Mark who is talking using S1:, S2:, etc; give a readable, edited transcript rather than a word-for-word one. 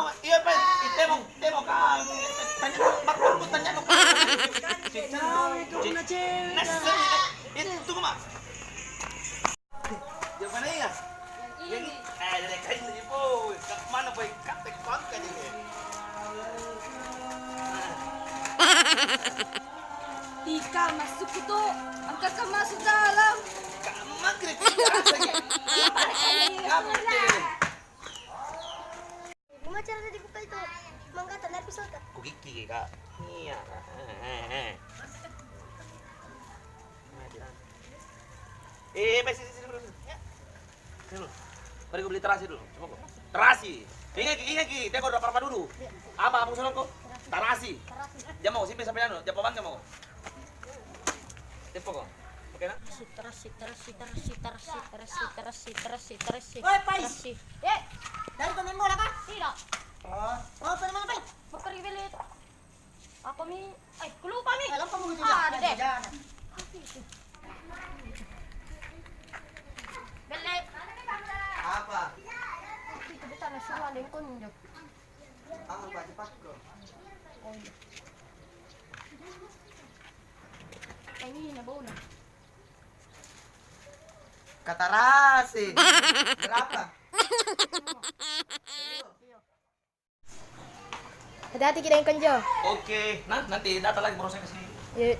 S1: mah.
S2: Iya, Pak. Temo ka. Tanya bakit tanya ko.
S1: Ikaw na cewek.
S2: Nasa itu mah. Di mana ya? Yang dari kain ni po. Mana po kapek kon ka ni.
S3: Ika, masuk itu. Angkat ka masuk dalam.
S2: Kamang kritik lagi. Kapek.
S4: Gimana cara dibuka itu? Mangga tanah pisau tak?
S2: Kukiki ka. Iya. Sini. Sini. Mari gue beli terasi dulu. Coba kok. Terasi. Ingat ki. Tengok udah apa dulu. Apa pesanan kok? Terasi. Dia mau simpen sampai anu, dia bang mau. Tempo kok. Oke na?
S3: Terasi.
S1: Oi, Pais.
S3: Eh,
S1: Dari temen mo ka?
S3: tidak.
S1: Oh, apa naman Pais?
S3: Pergi belit. Apa mi? Kelupa mi.
S1: Alam pa mo gitu
S3: Ah,
S1: dyan.
S3: deh.
S1: Dyan.
S3: Belit.
S2: Apa?
S3: Itu bisa nasuhan din kunjok.
S2: Apa cepat bro?
S3: Oh iya. Ini na na.
S2: Kata rasi. Berapa?
S4: Hati-hati kita yang konjo.
S2: Oke. Nah, nanti datang lagi proses ke sini.
S4: Yuk.